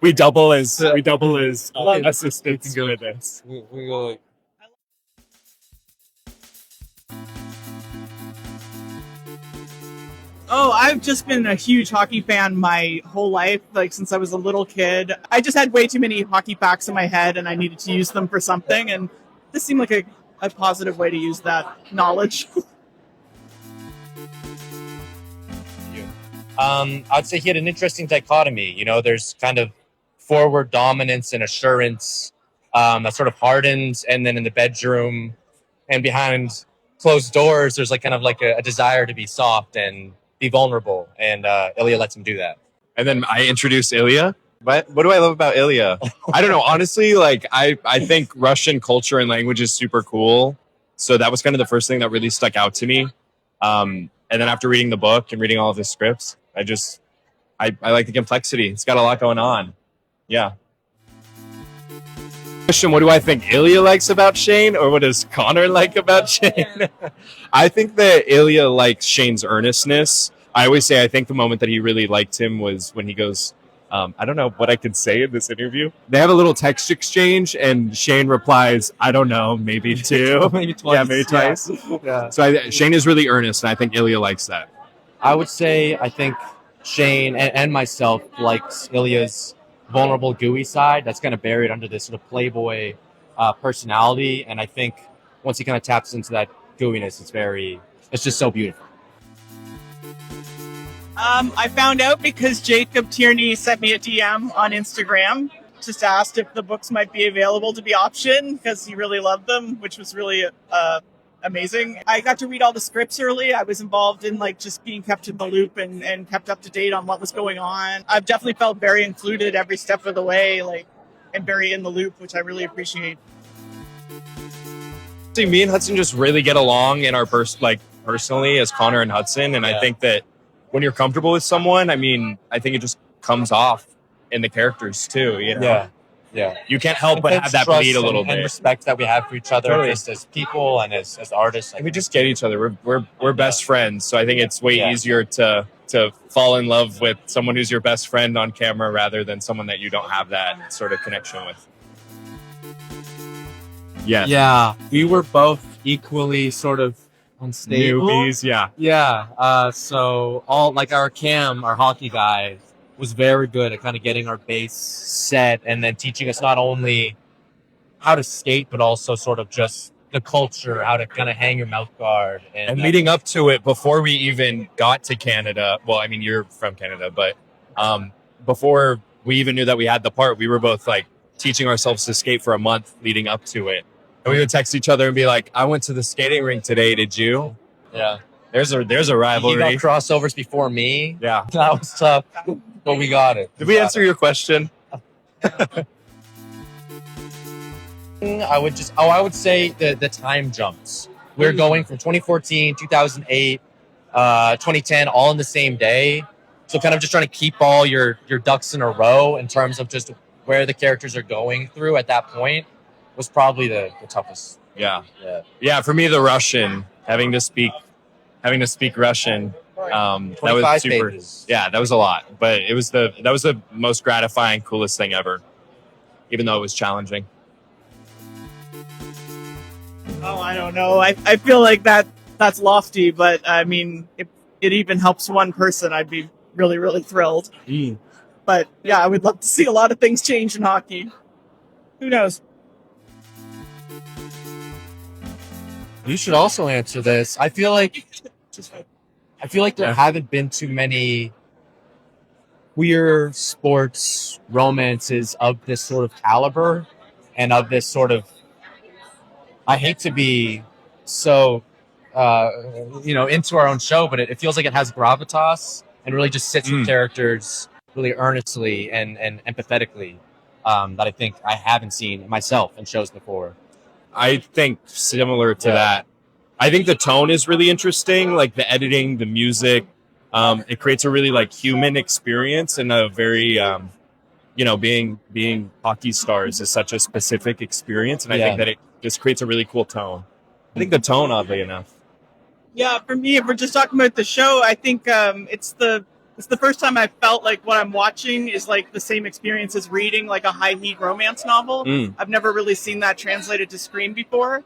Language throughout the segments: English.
we double as assistants with this. We go like, Oh, I've just been a huge hockey fan my whole life, like since I was a little kid. I just had way too many hockey facts in my head and I needed to use them for something, and this seemed like a positive way to use that knowledge. I'd say he had an interesting dichotomy. You know, there's kind of forward dominance and assurance that sort of hardens, and then in the bedroom and behind closed doors, there's like kind of like a desire to be soft and be vulnerable, and Ilya lets him do that. And then I introduced Ilya. What do I love about Ilya? I don't know. Honestly, like I think Russian culture and language is super cool. So that was kind of the first thing that really stuck out to me. And then after reading the book and reading all of his scripts, I like the complexity. It's got a lot going on. Yeah. Question, what do I think Ilya likes about Shane, or what does Connor like about Shane? I think that Ilya likes Shane's earnestness. I always say I think the moment that he really liked him was when he goes, I don't know what I could say in this interview. They have a little text exchange, and Shane replies, I don't know, maybe two. Maybe twice. Yeah, maybe twice. Yeah. So Shane is really earnest, and I think Ilya likes that. I would say I think Shane and myself likes Ilya's vulnerable, gooey side that's kind of buried under this sort of playboy personality. And I think once he kind of taps into that gooiness, it's just so beautiful. I found out because Jacob Tierney sent me a DM on Instagram, just asked if the books might be available to be optioned because he really loved them, which was really amazing. I got to read all the scripts early. I was involved in like just being kept in the loop and kept up to date on what was going on. I've definitely felt very included every step of the way, like, and very in the loop, which I really appreciate. See, me and Hudson just really get along in our personally as Connor and Hudson, and I think that when you're comfortable with someone, I mean, I think it just comes off in the characters too. You know? Yeah. You can't help but have that bleed a little bit. And respect that we have for each other, Totally. just as people and as artists. We just get each other. We're best friends, so I think it's way easier to fall in love with someone who's your best friend on camera rather than someone that you don't have that sort of connection with. Yeah. yeah, we were both equally sort of unstable. Newbies, yeah. Yeah. So all like our hockey guy, was very good at kind of getting our base set and then teaching us not only how to skate, but also sort of just the culture, how to kind of hang your mouth guard. And leading up to it, before we even got to Canada, well, I mean, you're from Canada, but before we even knew that we had the part, we were both like teaching ourselves to skate for a month leading up to it. And we would text each other and be like, I went to the skating rink today, did you? Yeah. There's a rivalry. He got crossovers before me. Yeah. That was tough, but we got it. Did we answer your question? I would say the time jumps. We're going from 2014, 2008, 2010, all in the same day. So kind of just trying to keep all your ducks in a row in terms of just where the characters are going through at that point was probably the toughest. Yeah. For me, the Russian, having to speak Russian. That was super. Pages. Yeah, that was a lot, but that was the most gratifying, coolest thing ever, even though it was challenging. Oh, I don't know. I feel like that's lofty, but I mean, if it even helps one person, I'd be really, really thrilled. But yeah, I would love to see a lot of things change in hockey. Who knows? You should also answer this. I feel like there haven't been too many queer sports romances of this sort of caliber and of this sort of, I hate to be so, into our own show, but it feels like it has gravitas and really just sits with characters really earnestly and empathetically that I think I haven't seen myself in shows before. I think similar to that. I think the tone is really interesting, like the editing, the music. It creates a really like human experience and a very, being hockey stars is such a specific experience. And I think that it just creates a really cool tone. I think the tone, oddly enough. Yeah, for me, if we're just talking about the show, I think it's the It's the first time I felt like what I'm watching is like the same experience as reading like a high heat romance novel. I've never really seen that translated to screen before.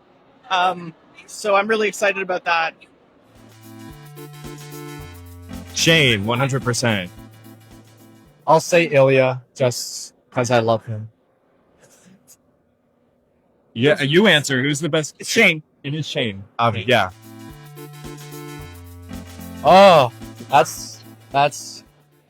So I'm really excited about that. Shane, 100%. I'll say Ilya just because I love him. Yeah, you answer. Who's the best? It's Shane. It is Shane. Yeah. Oh, that's.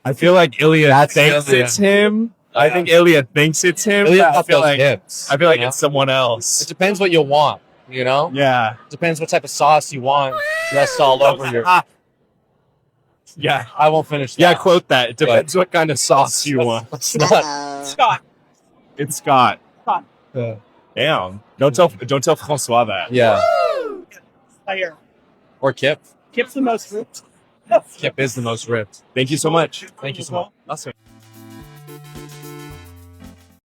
I feel like Ilya That's thinks Ilya. it's him. I Yeah. think Ilya thinks it's him. Ilya but got those hips. I feel like you know? it's someone It else. depends what you want. You know, Yeah. depends what type of sauce you want. Rest all over your. Yeah. I won't finish that. Yeah, quote that. It depends what kind of sauce you want. It's not. Scott. It's Scott. Yeah. Damn. Don't tell Francois that. Yeah. I hear. Or Kip. Kip's the most ripped. Kip is the most ripped. Thank you so much. Thank you so much. Awesome.